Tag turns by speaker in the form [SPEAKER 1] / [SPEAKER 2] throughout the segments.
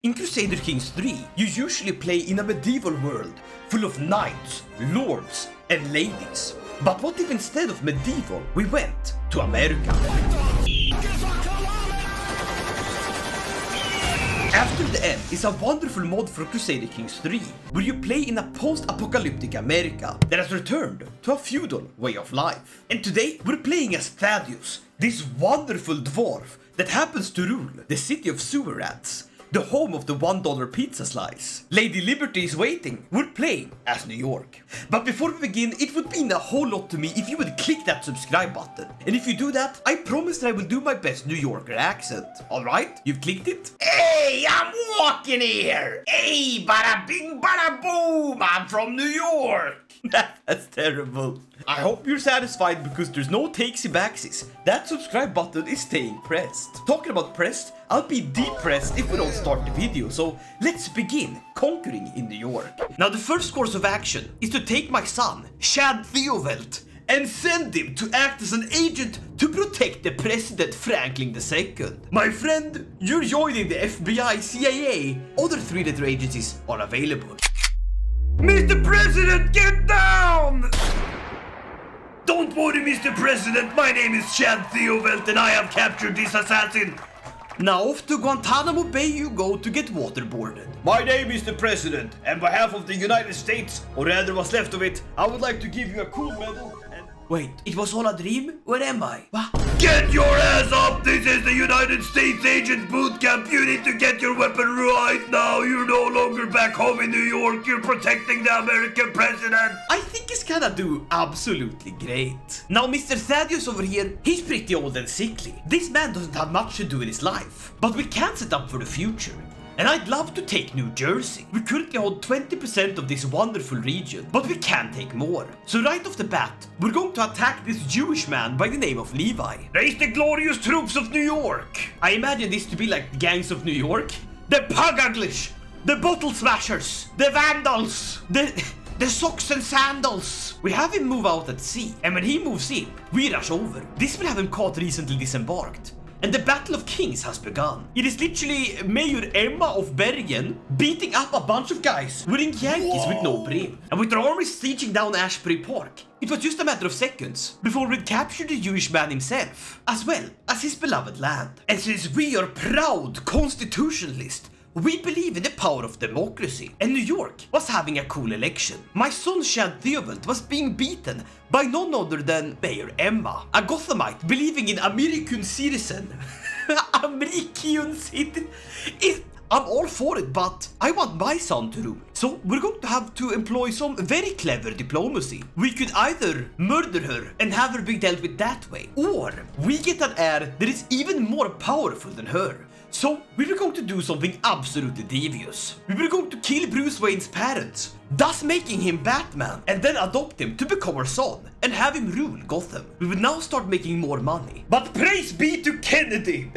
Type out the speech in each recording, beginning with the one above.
[SPEAKER 1] In Crusader Kings 3, you usually play in a medieval world full of knights, lords, and ladies. But what if instead of medieval, we went to America? After the End is a wonderful mod for Crusader Kings 3, where you play in a post-apocalyptic America that has returned to a feudal way of life. And today, we're playing as Thaddeus, this wonderful dwarf that happens to rule the city of sewer rats, the home of the $1 pizza slice. Lady Liberty is waiting. We're playing as New York. But before we begin, it would mean a whole lot to me if you would click that subscribe button. And if you do that, I promise that I will do my best New Yorker accent. Alright? You've clicked it? Hey, I'm walking here! Hey, bada bing, bada boom! I'm from New York! That's terrible. I hope you're satisfied because there's no takesy backsies. That subscribe button is staying pressed. Talking about pressed, I'll be depressed if we don't start the video, so let's begin conquering in New York. Now the first course of action is to take my son, Chad Theovelt, and send him to act as an agent to protect the President Franklin II. My friend, you're joining the FBI, CIA. Other three-letter agencies are available. Mr. President, get down! Don't worry, Mr. President, my name is Chad Theovelt and I have captured this assassin. Now off to Guantanamo Bay you go to get waterboarded. My name is the President, and on behalf of the United States, or rather what's left of it, I would like to give you a cool medal and... Wait, it was all a dream? Where am I? What? Get your ass up! This is the United States Agent Boot Camp. You need to get your weapon right now. You're no longer back home in New York. You're protecting the American president. I think he's gonna do absolutely great. Now, Mr. Thaddeus over here, he's pretty old and sickly. This man doesn't have much to do in his life. But we can set up for the future. And I'd love to take New Jersey. We currently hold 20% of this wonderful region, but we can take more. So right off the bat, we're going to attack this Jewish man by the name of Levi. Raise the glorious troops of New York! I imagine this to be like the gangs of New York. The Pugaglish, the Bottle Smashers, the Vandals, the Socks and Sandals. We have him move out at sea, and when he moves in, we rush over. This will have him caught recently disembarked. And the Battle of Kings has begun. It is literally Mayor Emma of Bergen beating up a bunch of guys wearing Yankees with no brim. And with their armies sieging down Ashbury Park, it was just a matter of seconds before we'd captured the Jewish man himself, as well as his beloved land. And since we are proud constitutionalists, we believe in the power of democracy, and New York was having a cool election. My son Chad Theovelt was being beaten by none other than Mayor Emma, a Gothamite believing in American citizen. American citizen? I'm all for it, but I want my son to rule. So we're going to have to employ some very clever diplomacy. We could either murder her and have her be dealt with that way, or we get an heir that is even more powerful than her. So, we were going to do something absolutely devious. We were going to kill Bruce Wayne's parents, thus making him Batman, and then adopt him to become our son, and have him rule Gotham. We would now start making more money. But praise be to Kennedy!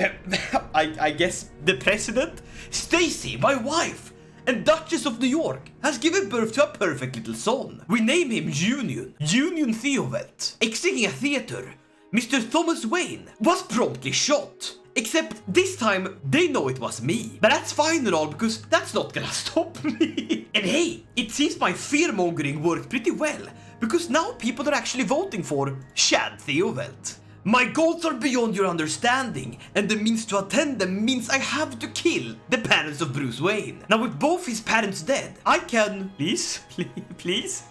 [SPEAKER 1] I guess the president? Stacy, my wife, and Duchess of New York, has given birth to a perfect little son. We name him Union Theovelt. Exiting a theater, Mr. Thomas Wayne was promptly shot. Except this time, they know it was me. But that's fine and all, because that's not gonna stop me. And hey, it seems my fear-mongering worked pretty well, because now people are actually voting for Chad Theovelt. My goals are beyond your understanding, and the means to attend them means I have to kill the parents of Bruce Wayne. Now with both his parents dead, I can... Please?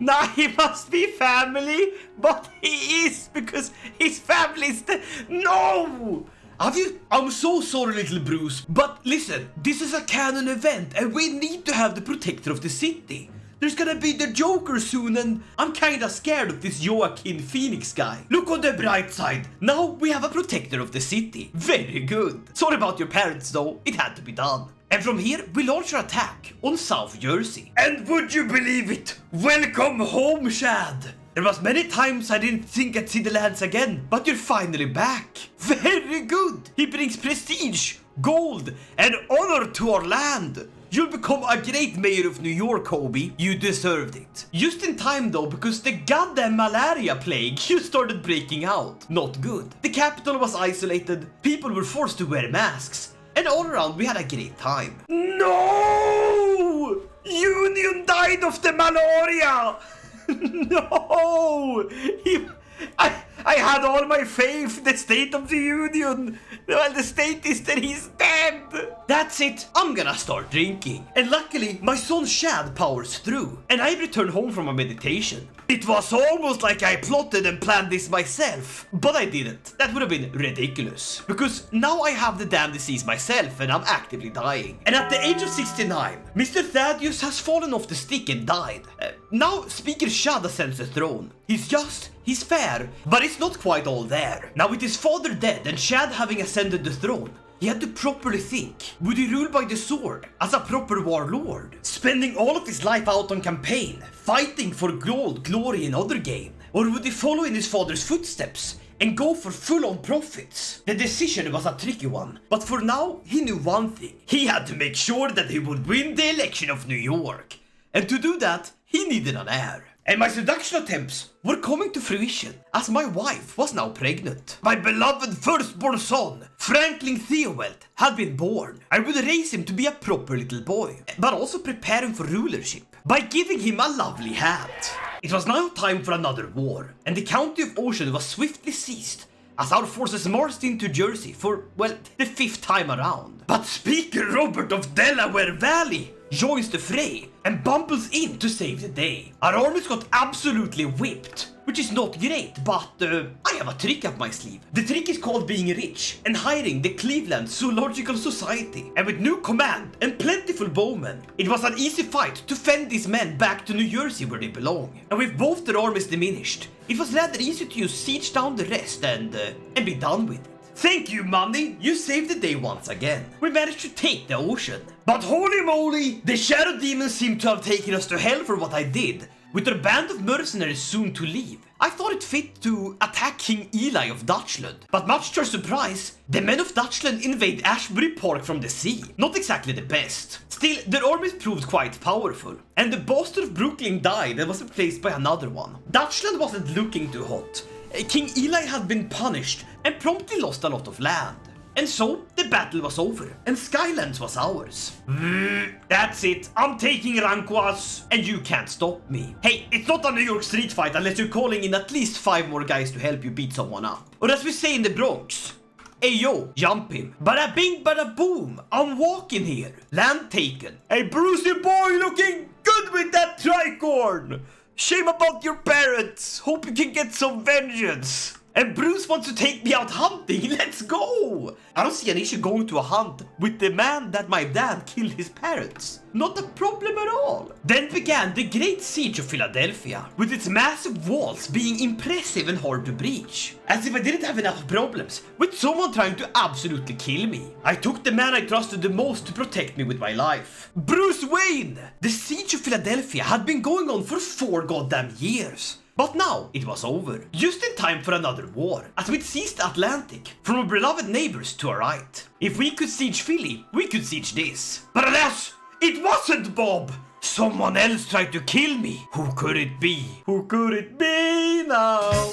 [SPEAKER 1] Nah, he must be family, but he is, because his family's No! I'm so sorry, little Bruce, but listen, this is a canon event, and we need to have the protector of the city. There's gonna be the Joker soon, and I'm kinda scared of this Joaquin Phoenix guy. Look on the bright side, now we have a protector of the city. Very good. Sorry about your parents though, it had to be done. And from here, we launch our attack on South Jersey. And would you believe it? Welcome home, Chad! There was many times I didn't think I'd see the lands again, but you're finally back. Very good! He brings prestige, gold, and honor to our land. You'll become a great mayor of New York, Hobie. You deserved it. Just in time though, because the goddamn malaria plague just started breaking out. Not good. The capital was isolated, people were forced to wear masks, and all around we had a great time. No! Union died of the malaria! No! I had all my faith in the State of the Union. Well, the state is that he's dead. That's it. I'm gonna start drinking. And luckily, my son Shad powers through. And I returned home from a meditation. It was almost like I plotted and planned this myself. But I didn't. That would have been ridiculous. Because now I have the damn disease myself and I'm actively dying. And at the age of 69, Mr. Thaddeus has fallen off the stick and died. Now Speaker Shad ascends the throne. He's fair, but it's not quite all there. Now with his father dead and Shad having ascended the throne, he had to properly think. Would he rule by the sword, as a proper warlord? Spending all of his life out on campaign, fighting for gold, glory and other gain? Or would he follow in his father's footsteps and go for full-on profits? The decision was a tricky one, but for now he knew one thing. He had to make sure that he would win the election of New York. And to do that, he needed an heir. And my seduction attempts were coming to fruition, as my wife was now pregnant. My beloved firstborn son, Franklin Theobald, had been born. I would raise him to be a proper little boy, but also prepare him for rulership by giving him a lovely hat. It was now time for another war, and the county of Ocean was swiftly seized as our forces marched into Jersey for, well, the 5th time around. But Speaker Robert of Delaware Valley joins the fray and bumbles in to save the day. Our armies got absolutely whipped, which is not great, but I have a trick up my sleeve. The trick is called being rich and hiring the Cleveland Zoological Society. And with new command and plentiful bowmen, it was an easy fight to fend these men back to New Jersey where they belong. And with both their armies diminished, it was rather easy to just siege down the rest and be done with it. Thank you, Money. You saved the day once again. We managed to take the ocean. But holy moly, the shadow demons seem to have taken us to hell for what I did, with their band of mercenaries soon to leave. I thought it fit to attack King Eli of Dutchland, but much to our surprise, the men of Dutchland invade Ashbury Park from the sea. Not exactly the best. Still, their armies proved quite powerful, and the bastard of Brooklyn died and was replaced by another one. Dutchland wasn't looking too hot. King Eli had been punished and promptly lost a lot of land. And so, the battle was over, and Skylands was ours. That's it, I'm taking Ranquas, and you can't stop me. Hey, it's not a New York street fight unless you're calling in at least 5 more guys to help you beat someone up. Or as we say in the Bronx, hey yo, jump him. Bada bing, bada boom, I'm walking here. Land taken. Hey Brucey boy, looking good with that tricorn. Shame about your parents. Hope you can get some vengeance. And Bruce wants to take me out hunting. Let's go. I don't see an issue going to a hunt with the man that my dad killed his parents. Not a problem at all. Then began the Great Siege of Philadelphia, with its massive walls being impressive and hard to breach. As if I didn't have enough problems with someone trying to absolutely kill me. I took the man I trusted the most to protect me with my life. Bruce Wayne! The Siege of Philadelphia had been going on for 4 goddamn years. But now it was over, just in time for another war, as we'd seized the Atlantic from our beloved neighbors to our right. If we could siege Philly, we could siege this. But alas, it wasn't Bob! Someone else tried to kill me. Who could it be? Who could it be now?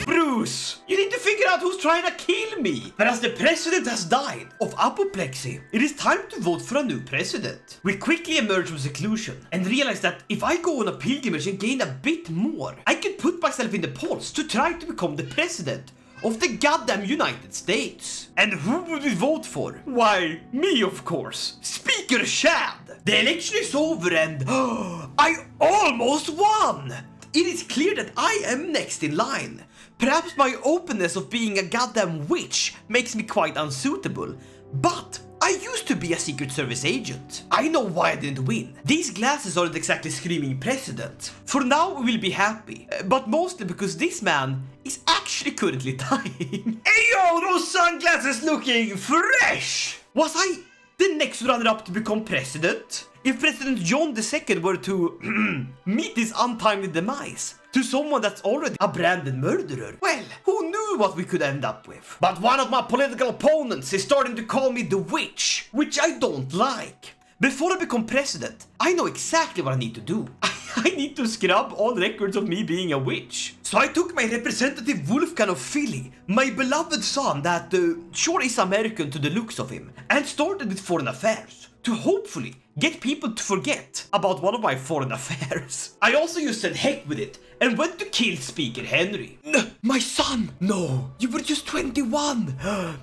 [SPEAKER 1] Bruce, you need to figure out who's trying to kill me. But as the president has died of apoplexy, it is time to vote for a new president. We quickly emerge from seclusion and realize that if I go on a pilgrimage and gain a bit more, I can put myself in the polls to try to become the president of the goddamn United States. And who would we vote for? Why, me of course. Speaker Shad. The election is over and I almost won. It is clear that I am next in line. Perhaps my openness of being a goddamn witch makes me quite unsuitable, but I used to be a Secret Service agent. I know why I didn't win. These glasses aren't exactly screaming president. For now we will be happy, but mostly because this man is actually currently dying. Hey yo, those sunglasses looking fresh! Was I the next runner-up to become president? If President John II were to meet his untimely demise to someone that's already a branded murderer, well, who knew what we could end up with? But one of my political opponents is starting to call me the witch, which I don't like. Before I become president, I know exactly what I need to do. I need to scrub all records of me being a witch. So I took my representative Wolfgang of Philly, my beloved son that sure is American to the looks of him, and started with foreign affairs to hopefully get people to forget about one of my foreign affairs. I also just said heck with it and went to kill Speaker Henry. My son! No, you were just 21!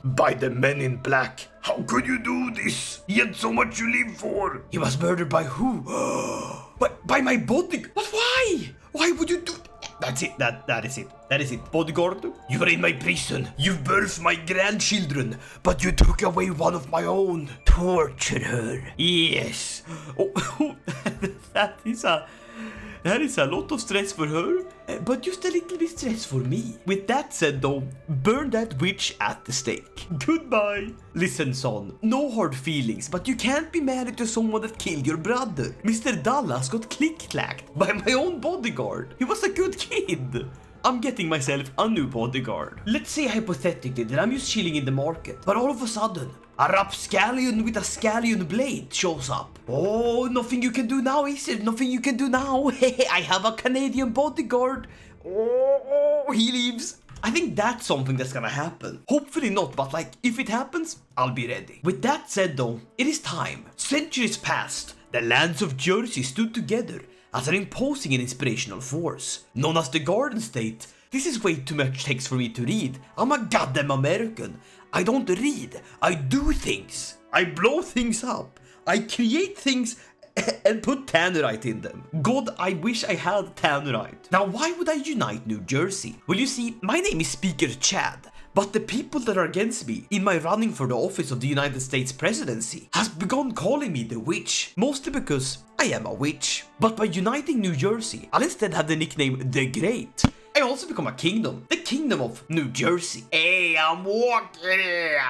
[SPEAKER 1] By the men in black. How could you do this? He had so much to live for. He was murdered by who? by my bodyguard. But why? Why would you do That's it. That is it. That is it. Bodyguard, you were in my prison. You birthed my grandchildren, but you took away one of my own. Tortured her. Yes. Oh, that is a lot of stress for her, but just a little bit stress for me. With that said though, burn that witch at the stake. Goodbye. Listen son, no hard feelings, but you can't be married to someone that killed your brother. Mr. Dallas got click-clacked by my own bodyguard. He was a good kid. I'm getting myself a new bodyguard. Let's say hypothetically that I'm just chilling in the market, but all of a sudden, a rapscallion with a scallion blade shows up. Oh, nothing you can do now, is it? Nothing you can do now. I have a Canadian bodyguard. Oh, he leaves. I think that's something that's gonna happen. Hopefully not, but like, if it happens, I'll be ready. With that said though, it is time. Centuries passed. The lands of Jersey stood together as an imposing and inspirational force. Known as the Garden State, this is way too much text for me to read. I'm a goddamn American. I don't read, I do things. I blow things up. I create things and put tannerite in them. God, I wish I had tannerite. Now, why would I unite New Jersey? Well, you see, my name is Speaker Chad, but the people that are against me in my running for the office of the United States presidency has begun calling me the witch, mostly because I am a witch. But by uniting New Jersey, I'll instead have the nickname The Great. I also become a kingdom, the kingdom of New Jersey. Hey, I'm walking here.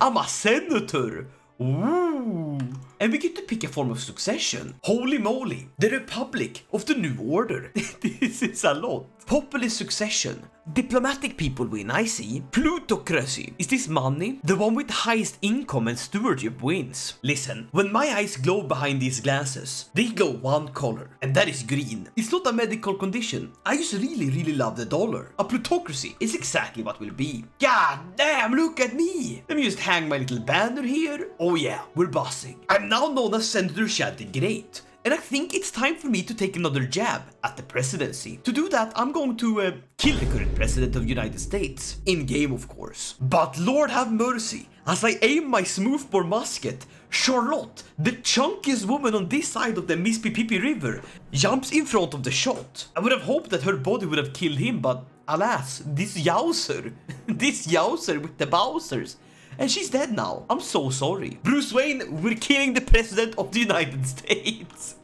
[SPEAKER 1] I'm a senator. Ooh. And we get to pick a form of succession. Holy moly, the Republic of the New Order. This is a lot. Populist succession. Diplomatic people win, I see. Plutocracy. Is this money? The one with highest income and stewardship wins. Listen, when my eyes glow behind these glasses, they glow one color, and that is green. It's not a medical condition. I just really love the dollar. A plutocracy is exactly what will be. God damn, look at me. Let me just hang my little banner here. Oh yeah, we're bossing. I'm now known as Senator Chad the Great. And I think it's time for me to take another jab at the presidency. To do that, I'm going to kill the current president of the United States. In game, of course. But Lord have mercy, as I aim my smoothbore musket, Charlotte, the chunkiest woman on this side of the Mississippi River, jumps in front of the shot. I would have hoped that her body would have killed him, but alas, this Yowzer with the Bowsers. And she's dead now. I'm so sorry. Bruce Wayne, we're killing the president of the United States.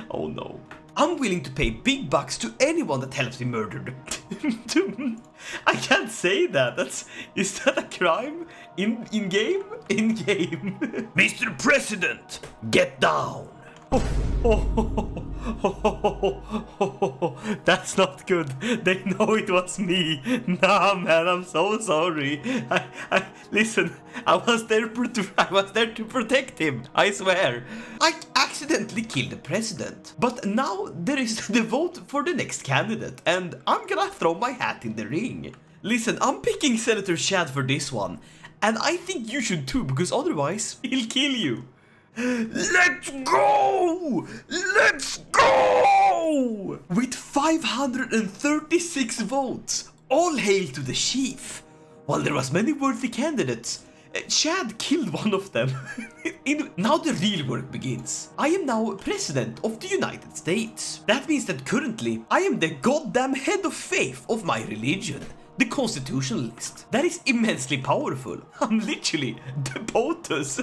[SPEAKER 1] Oh no. I'm willing to pay big bucks to anyone that helps me murder them. I can't say that. Is that a crime? In game? In game. Mr. President, get down. That's not good. They know it was me. Nah, man, I'm so sorry. Listen, I was there to protect him. I swear. I accidentally killed the president. But now there is the vote for the next candidate, and I'm gonna throw my hat in the ring. Listen, I'm picking Senator Chad for this one, and I think you should too, because otherwise he'll kill you. Let's go! Let's go! With 536 votes, all hail to the chief. While there was many worthy candidates, Chad killed one of them. Now the real work begins. I am now president of the United States. That means that currently I am the goddamn head of faith of my religion. The constitutionalist. That is immensely powerful. I'm literally the POTUS.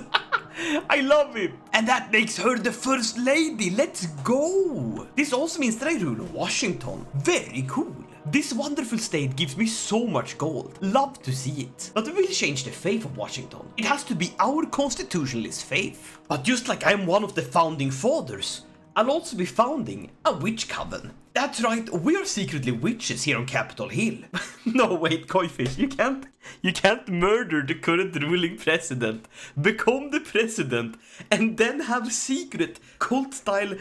[SPEAKER 1] I love him. And that makes her the first lady. Let's go. This also means that I rule Washington. Very cool. This wonderful state gives me so much gold. Love to see it. But we will change the faith of Washington. It has to be our constitutionalist faith. But just like I'm one of the founding fathers, I'll also be founding a witch coven. That's right, we are secretly witches here on Capitol Hill. No, wait, Koifish, you can't murder the current ruling president, become the president, and then have secret cult-style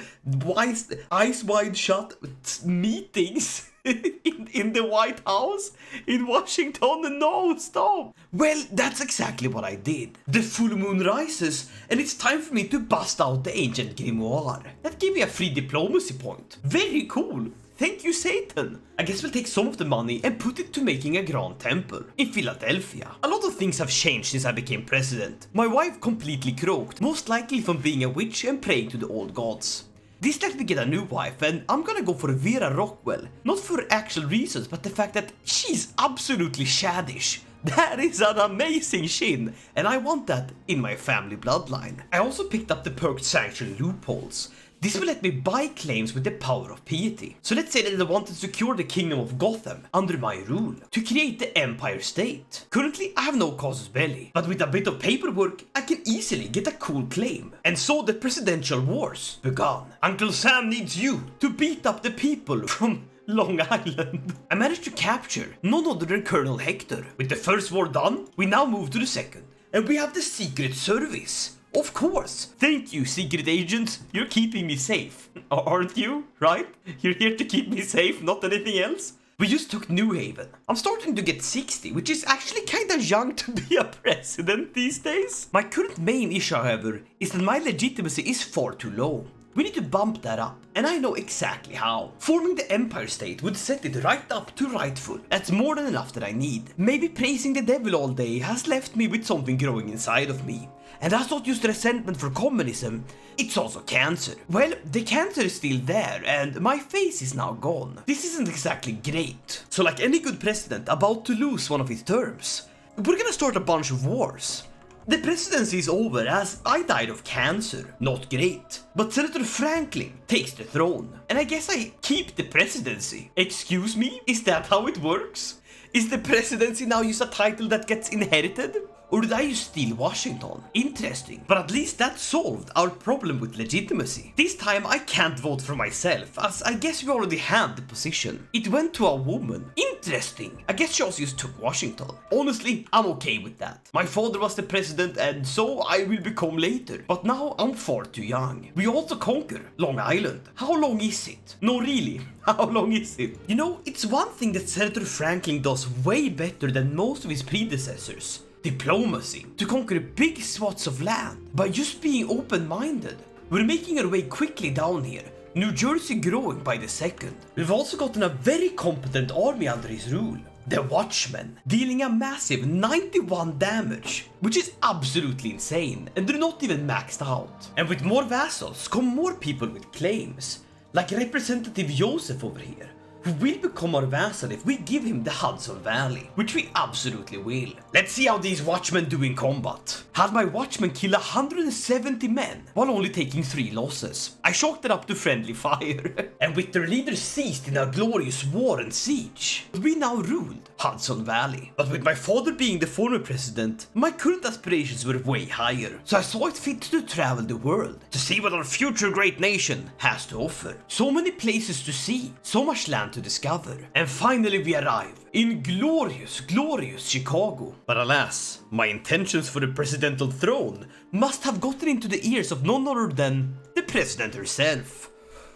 [SPEAKER 1] eyes wide shut meetings in the White House in Washington. No, stop. Well, that's exactly what I did. The full moon rises, and it's time for me to bust out the ancient grimoire. That gave me a free diplomacy point. Very cool. Thank you, Satan. I guess we'll take some of the money and put it to making a grand temple in Philadelphia. A lot of things have changed since I became president. My wife completely croaked, most likely from being a witch and praying to the old gods. This let me get a new wife, and I'm gonna go for Vera Rockwell. Not for actual reasons, but the fact that she's absolutely shaddish. That is an amazing chin, and I want that in my family bloodline. I also picked up the perked sanction loopholes. This will let me buy claims with the power of piety. So let's say that I want to secure the kingdom of Gotham under my rule, to create the Empire State. Currently, I have no casus belli, but with a bit of paperwork, I can easily get a cool claim. And so the presidential wars began. Uncle Sam needs you to beat up the people from Long Island. I managed to capture none other than Colonel Hector. With the first war done, we now move to the second. And we have the Secret Service. Of course! Thank you, secret agents. You're keeping me safe. Aren't you? Right? You're here to keep me safe, not anything else? We just took New Haven. I'm starting to get 60, which is actually kinda young to be a president these days. My current main issue, however, is that my legitimacy is far too low. We need to bump that up, and I know exactly how. Forming the Empire State would set it right up to rightful. That's more than enough that I need. Maybe praising the devil all day has left me with something growing inside of me. And that's not just resentment for communism, it's also cancer. Well, the cancer is still there, and my face is now gone. This isn't exactly great. So like any good president about to lose one of his terms, we're gonna start a bunch of wars. The presidency is over as I died of cancer. Not great. But Senator Franklin takes the throne. And I guess I keep the presidency. Excuse me? Is that how it works? Is the presidency now just a title that gets inherited? Or did I just steal Washington? Interesting. But at least that solved our problem with legitimacy. This time I can't vote for myself, as I guess we already had the position. It went to a woman. Interesting. I guess she also just took Washington. Honestly, I'm okay with that. My father was the president, and so I will become later. But now I'm far too young. We also conquer Long Island. How long is it? No, really. How long is it? You know, it's one thing that Senator Franklin does way better than most of his predecessors. Diplomacy. To conquer big swaths of land by just being open-minded. We're making our way quickly down here. New Jersey growing by the second. We've also gotten a very competent army under his rule. The Watchmen, dealing a massive 91 damage, which is absolutely insane, and they're not even maxed out. And with more vassals come more people with claims, like Representative Joseph over here, who will become our vassal if we give him the Hudson Valley, which we absolutely will. Let's see how these Watchmen do in combat. Had my Watchmen kill 170 men while only taking 3 losses. I shocked it up to friendly fire. And with their leaders seized in a glorious war and siege, we now ruled Hudson Valley. But with my father being the former president, my current aspirations were way higher. So I saw it fit to travel the world, to see what our future great nation has to offer. So many places to see, so much land to discover. And finally we arrive in glorious, glorious Chicago. But alas, my intentions for the presidential throne must have gotten into the ears of none other than the president herself.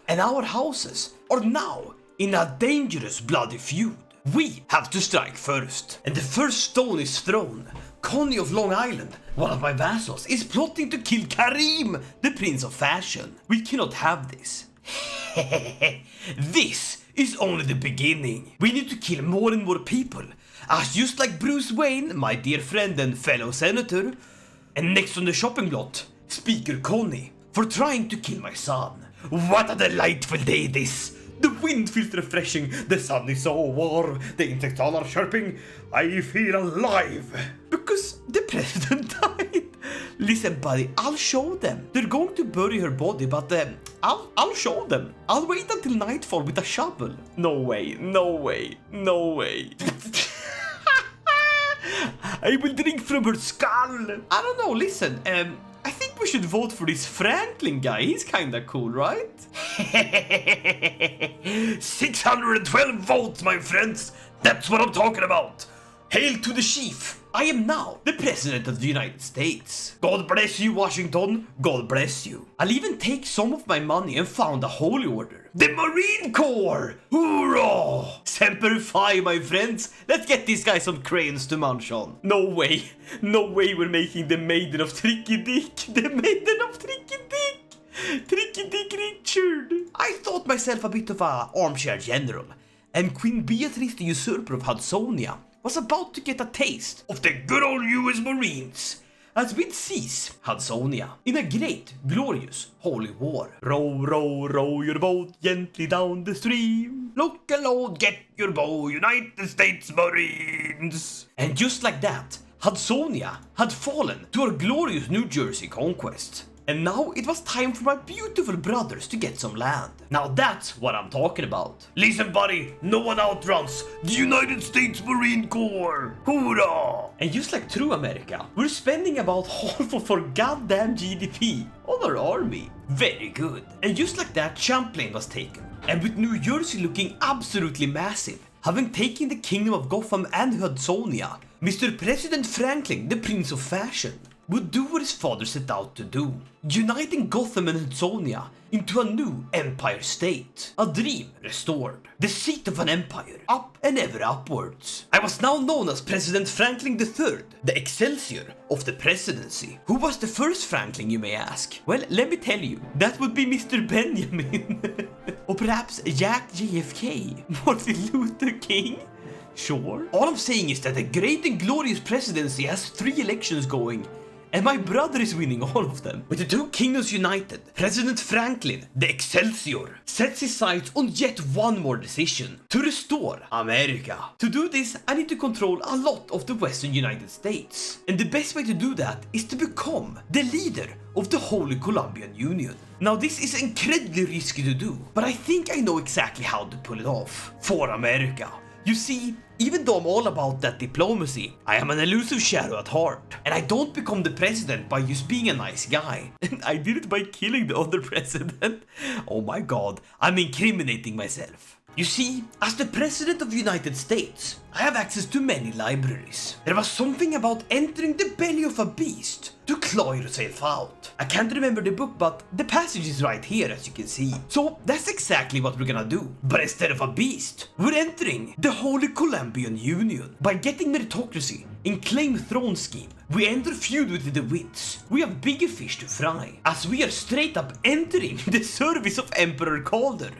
[SPEAKER 1] And our houses are now in a dangerous bloody feud. We have to strike first. And the first stone is thrown. Connie of Long Island, one of my vassals, is plotting to kill Karim, the Prince of Fashion. We cannot have this. This is only the beginning. We need to kill more and more people, as just like Bruce Wayne, my dear friend and fellow senator, and next on the shopping lot, Speaker Connie, for trying to kill my son. What a delightful day this! The wind feels refreshing, the sun is so warm, the insects all are chirping. I feel alive! Because the president died. Listen, buddy, I'll show them. They're going to bury her body, but I'll show them. I'll wait until nightfall with a shovel. No way, no way, no way. I will drink from her skull. I don't know, listen, I think we should vote for this Franklin guy. He's kinda cool, right? 612 votes, my friends. That's what I'm talking about. Hail to the chief. I am now the President of the United States. God bless you, Washington. God bless you. I'll even take some of my money and found a holy order. The Marine Corps! Hoorah! Semper Fi, my friends. Let's get these guys some cranes to munch on. No way. No way we're making the Maiden of Tricky Dick. The Maiden of Tricky Dick. Tricky Dick Richard. I thought myself a bit of a armchair general. And Queen Beatrice the Usurper of Hudsonia was about to get a taste of the good old US Marines as we'd seize Hudsonia in a great, glorious, holy war. Row, row, row your boat gently down the stream. Look aloud, get your bow, United States Marines. And just like that, Hudsonia had fallen to our glorious New Jersey conquest. And now it was time for my beautiful brothers to get some land. Now that's what I'm talking about. Listen, buddy, no one outruns the United States Marine Corps. Hoorah! And just like true America, we're spending about half of our goddamn GDP on our army. Very good. And just like that, Champlain was taken. And with New Jersey looking absolutely massive, having taken the Kingdom of Gotham and Hudsonia, Mr. President Franklin, the Prince of Fashion, would do what his father set out to do, uniting Gotham and Hudsonia into a new empire state, a dream restored, the seat of an empire, up and ever upwards. I was now known as President Franklin III, the excelsior of the presidency. Who was the first Franklin, you may ask? Well, let me tell you, that would be Mr. Benjamin. Or perhaps Jack JFK, Martin Luther King? Sure. All I'm saying is that a great and glorious presidency has 3 elections going, and my brother is winning all of them. With the 2 kingdoms united, President Franklin, the Excelsior, sets his sights on yet one more decision: to restore America. To do this, I need to control a lot of the western United States. And the best way to do that is to become the leader of the Holy Columbian Union. Now this is incredibly risky to do, but I think I know exactly how to pull it off. For America. You see, even though I'm all about that diplomacy, I am an elusive shadow at heart. And I don't become the president by just being a nice guy. And I did it by killing the other president. Oh my god, I'm incriminating myself. You see, as the President of the United States, I have access to many libraries. There was something about entering the belly of a beast to claw yourself out. I can't remember the book, but the passage is right here, as you can see. So that's exactly what we're gonna do. But instead of a beast, we're entering the Holy Columbian Union. By getting meritocracy and claim throne scheme, we enter feud with the wits. We have bigger fish to fry, as we are straight up entering the service of Emperor Calder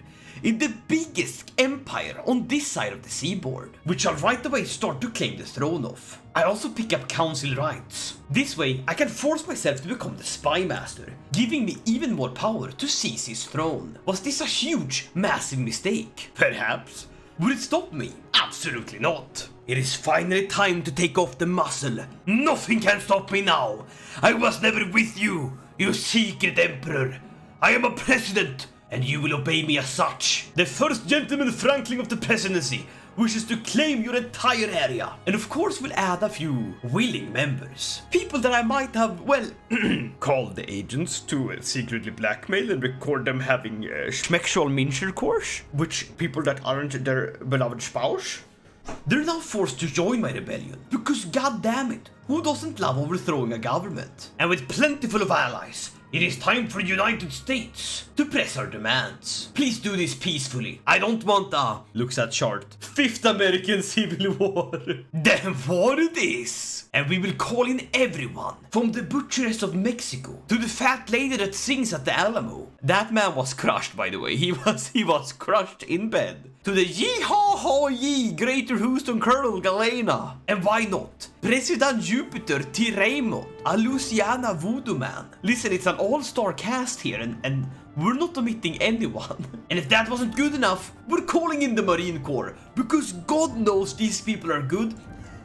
[SPEAKER 1] in the biggest empire on this side of the seaboard, which I'll right away start to claim the throne of. I also pick up council rights. This way, I can force myself to become the spy master, giving me even more power to seize his throne. Was this a huge, massive mistake? Perhaps. Would it stop me? Absolutely not. It is finally time to take off the muzzle. Nothing can stop me now. I was never with you, you secret emperor. I am a president, and you will obey me as such. The first gentleman Franklin of the presidency wishes to claim your entire area. And of course we'll add a few willing members. People that I might have, well, called the agents to secretly blackmail and record them having schmexual intercourse, which people that aren't their beloved spouse. They're now forced to join my rebellion, because god damn it, who doesn't love overthrowing a government? And with plentiful of allies, it is time for the United States to press our demands. Please do this peacefully. I don't want a, looks at chart, 5th American Civil War. Then war it is. And we will call in everyone, from the butcheress of Mexico to the fat lady that sings at the Alamo. That man was crushed, by the way. He was crushed in bed. To the yee-haw-haw-yee Greater Houston Colonel Galena. And why not President Jupiter T. Raymond, a Louisiana voodoo man. Listen, it's an all-star cast here, and we're not omitting anyone. And if that wasn't good enough, we're calling in the Marine Corps, because God knows these people are good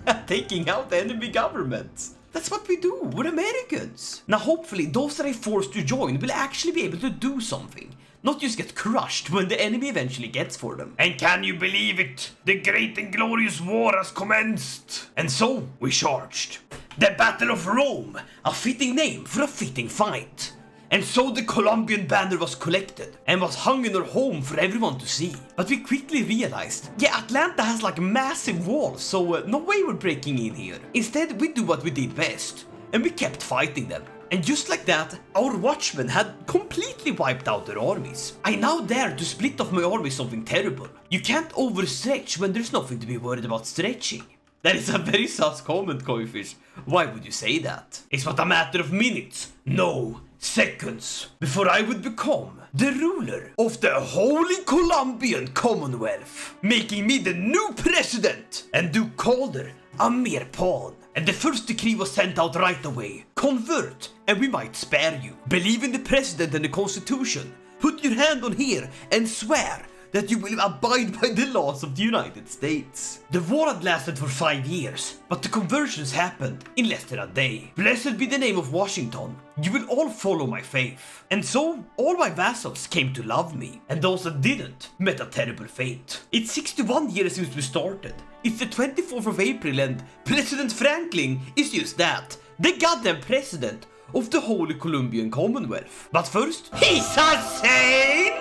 [SPEAKER 1] at taking out enemy governments. That's what we do, we're Americans. Now hopefully those that I forced to join will actually be able to do something, not just get crushed when the enemy eventually gets for them. And can you believe it? The great and glorious war has commenced. And so we charged. The Battle of Rome, a fitting name for a fitting fight. And so the Colombian banner was collected and was hung in our home for everyone to see. But we quickly realized, yeah, Atlanta has like massive walls, so no way we're breaking in here. Instead, we do what we did best, and we kept fighting them. And just like that, our watchmen had completely wiped out their armies. I now dare to split off my army something terrible. You can't overstretch when there's nothing to be worried about stretching. That is a very sus comment, Koifish. Why would you say that? It's but a matter of minutes, no, seconds, before I would become the ruler of the Holy Colombian Commonwealth, making me the new president and Duke Calder a mere pawn. And the first decree was sent out right away. Convert, and we might spare you. Believe in the president and the constitution. Put your hand on here and swear that you will abide by the laws of the United States. The war had lasted for 5 years, but the conversions happened in less than a day. Blessed be the name of Washington. You will all follow my faith. And so, all my vassals came to love me, and those that didn't met a terrible fate. It's 61 years since we started. It's the 24th of April and President Franklin is just that, the goddamn president of the Holy Colombian Commonwealth. But first, he's a saint!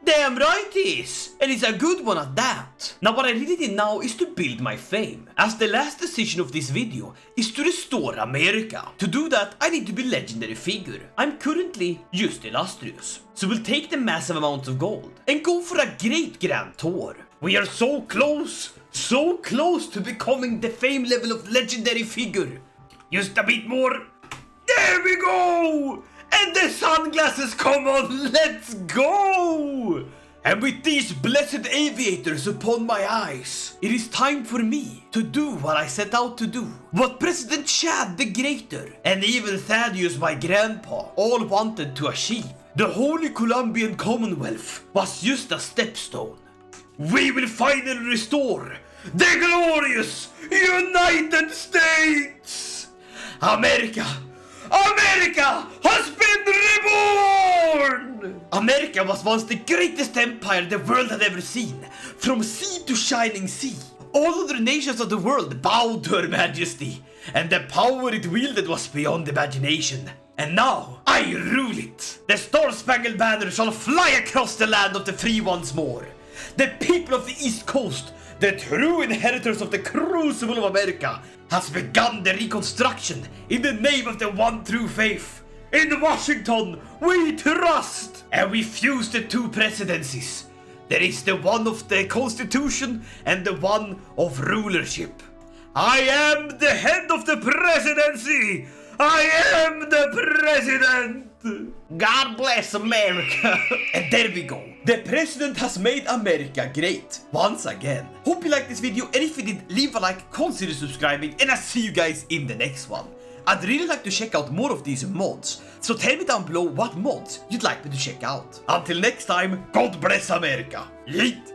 [SPEAKER 1] Damn right he is! And he's a good one at that. Now what I really did now is to build my fame, as the last decision of this video is to restore America. To do that, I need to be a legendary figure. I'm currently just illustrious. So we'll take the massive amounts of gold and go for a great grand tour. We are so close to becoming the fame level of legendary figure. Just a bit more. There we go! And the sunglasses come on, let's go! And with these blessed aviators upon my eyes, it is time for me to do what I set out to do. What President Chad the Greater and even Thaddeus my grandpa all wanted to achieve. The Holy Colombian Commonwealth was just a stepstone. We will finally restore the glorious United States! America has been reborn! America was once the greatest empire the world had ever seen, from sea to shining sea. All other nations of the world bowed to her majesty, and the power it wielded was beyond imagination. And now, I rule it! The Star-Spangled Banner shall fly across the land of the free once more. The people of the East Coast, the true inheritors of the crucible of America, has begun the reconstruction in the name of the one true faith. In Washington, we trust! And we fuse the two presidencies. There is the one of the Constitution and the one of rulership. I am the head of the presidency! I am the president! God bless America! And there we go. The president has made America great once again. Hope you liked this video, and if you did, leave a like, consider subscribing, and I'll see you guys in the next one. I'd really like to check out more of these mods, so tell me down below what mods you'd like me to check out. Until next time, God bless America. Yeet!